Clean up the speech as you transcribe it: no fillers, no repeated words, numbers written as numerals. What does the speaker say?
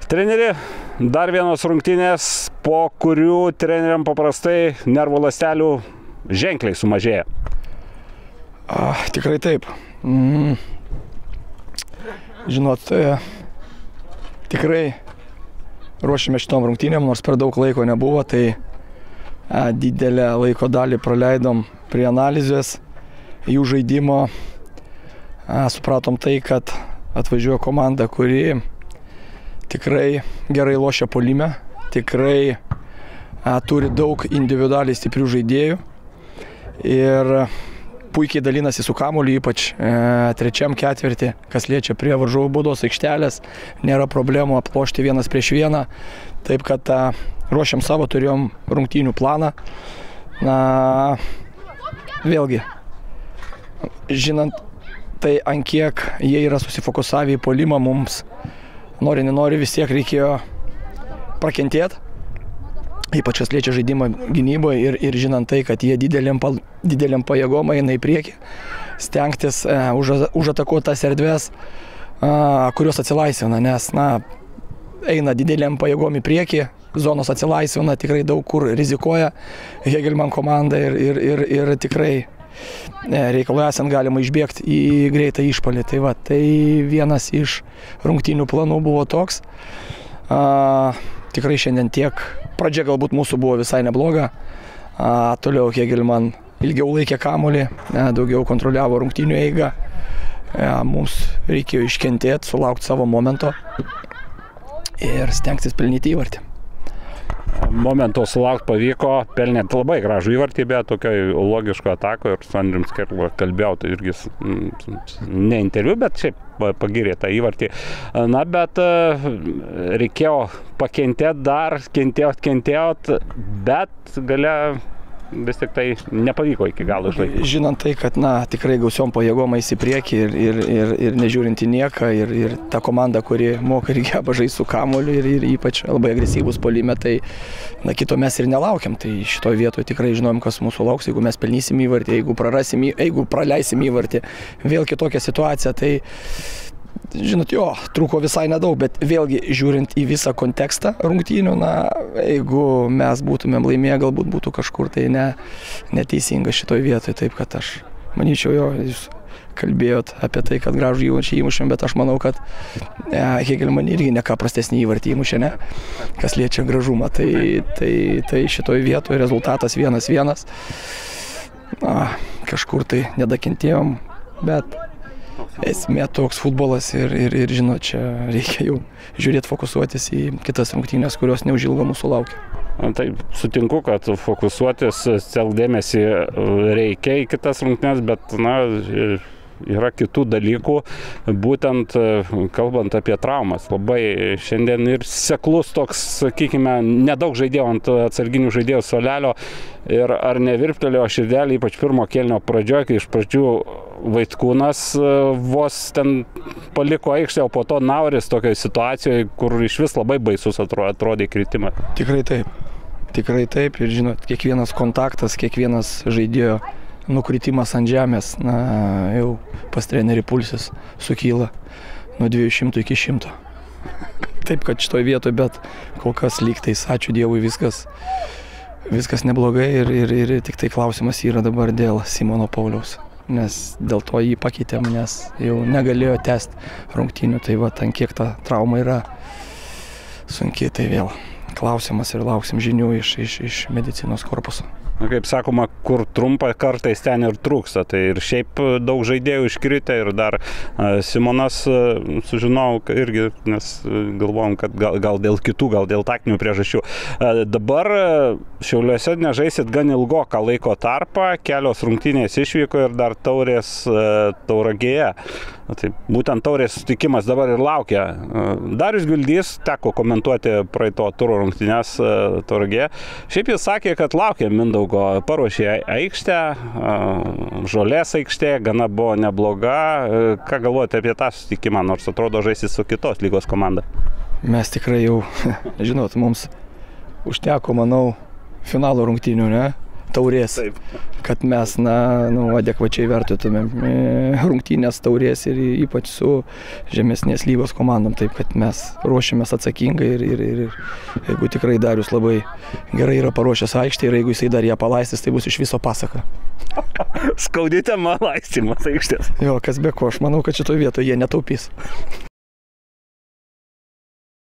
Treneri, dar vienos rungtynės, po kurių treneriam paprastai nervų ląstelių ženkliai sumažėja. Tikrai taip. Žinot, tikrai ruošėme šitom rungtynėm, nors per daug laiko nebuvo, tai didelę laiko dalį praleidom prie analizės jų žaidimo. Supratom tai, kad atvažiuoja komanda, kuri tikrai gerai lošia puolime, tikrai turi daug individualiai stiprių žaidėjų ir puikiai dalinasi su kamuoliu, ypač trečiam ketvirtį, kas liečia prie varžovų baudos aikštelės, nėra problemų aplošti vienas prieš vieną, taip kad ruošiam savo, turėjom rungtynių planą. Vėlgi, žinant tai, ant kiek jie yra susifokusavę į puolimą, mums nori, nenori, vis tiek reikėjo prakentėti, ypač kas liečia žaidimą gynyboje ir žinant tai, kad jie dideliam pajėgom eina į priekį, stengtis užatakuoti tas erdves, kurios atsilaisvina, nes eina dideliam pajėgom į priekį, zonos atsilaisvina, tikrai daug kur rizikuoja Hegelman komanda ir tikrai reikalui esant galima išbėgti į greitą išpalį. Tai va, tai vienas iš rungtynių planų buvo toks. Tikrai šiandien tiek. Pradžia galbūt mūsų buvo visai nebloga. Toliau Hegelman ilgiau laikė kamuolį, daugiau kontroliavo rungtynių eigą. Mums reikėjo iškentėti, sulaukti savo momento ir stengtis pelnyti įvartį. Momento sulaukti pavyko, pelnėt labai gražų įvartį, bet tokioj logiško atako ir su Andrium Skerla kalbėjau, tai irgi ne interviu, bet šiaip pagirė tą įvartį. Bet reikėjo pakentėti dar, kentėjot, bet gale vis tik tai nepavyko iki galo išlaikyti. Žinant tai, kad tikrai gausiom pajėgom eis į priekį ir nežiūrint į nieką, ir ta komanda, kuri moka ir geba žaisti su kamuoliu ir ypač labai agresyvus puolime, tai kito mes ir nelaukiam. Tai šitoj vietoje tikrai žinom, kas mūsų lauks, jeigu mes pelnysim įvartį, jeigu praleisim įvartį, vėl kitokia situacija. Tai žinot, trūko visai nedaug, bet vėlgi žiūrint į visą kontekstą rungtynių, jeigu mes būtumėm laimėję, galbūt būtų kažkur tai neteisinga šitoj vietoje, taip kad aš manyčiau, jūs kalbėjot apie tai, kad gražų įvartį įmušėm, bet aš manau, kad Hegelman irgi ne ką prastesnį įvartį įmušė, kas liečia gražumą, tai šitoj vietoje rezultatas 1-1, kažkur tai nedakentėjom, bet esmė toks futbolas ir žinot, čia reikia jau žiūrėti, fokusuotis į kitas rungtynės, kurios neužilgo mūsų laukia. Tai sutinku, kad fokusuotis, dėmesį reikia į kitas rungtynės, bet yra kitų dalykų, būtent kalbant apie traumas. Labai šiandien ir seklus toks, sakykime, nedaug žaidėjų ant atsarginių žaidėjų suolelio ir ar nevirptelėjo širdelį, ypač pirmo kėlinio pradžioje, kai iš pradžių Vaitkūnas vos ten paliko aikštę, o po to Nauris tokioje situacijoje, kur iš vis labai baisus atrodė kritimą. Tikrai taip ir žinot, kiekvienas kontaktas, kiekvienas žaidėjo nukritimas ant žemės, jau pas trenerį pulsas sukyla nuo 200 iki 100. Taip, kad šitoj vietoj, bet kol kas lygtais, ačiū Dievui, viskas neblogai ir tik tai klausimas yra dabar dėl Simono Pauliaus. Nes dėl to jį pakeitėm, nes jau negalėjo tęsti rungtynių, tai va, ant kiek ta trauma yra sunkiai, tai vėl klausimas ir lauksim žinių iš medicinos korpuso. Kaip sakoma, kur trumpa kartais ten ir trūksta, tai ir šiaip daug žaidėjų iškritę ir dar Simonas sužinojau irgi, nes galvojom, kad gal dėl kitų, gal dėl taktinių priežasčių. Dabar Šiauliuose nežaisit gan ilgoką laiko tarpą, kelios rungtynės išvyko ir dar Taurės Tauragėje. Tai būtent Taurės sutikimas dabar ir laukia. Darius Gvildys, teko komentuoti praeito turo rungtynės Tauragėje. Šiaip jis sakė, kad laukia Mindaugo, paruošė aikštę, Žolės aikštė, gana buvo nebloga. Ką galvojate apie tą sutikimą, nors atrodo žaisti su kitos lygos komanda? Mes tikrai jau, žinot, mums užteko, manau, finalo rungtynių, taurės. Taip. Kad mes, adekvačiai vertytumėm rungtynės taurės ir ypač su žemesnės lygos komandom. Taip, kad mes ruošiamės atsakingai ir jeigu tikrai Darius labai gerai yra paruošęs aikštę ir jeigu jisai dar ją palaistys, tai bus iš viso pasaka. Skaudi tema laistymas aikštės. Jo, kas be ko, aš manau, kad šitoje vietoje jie netaupys.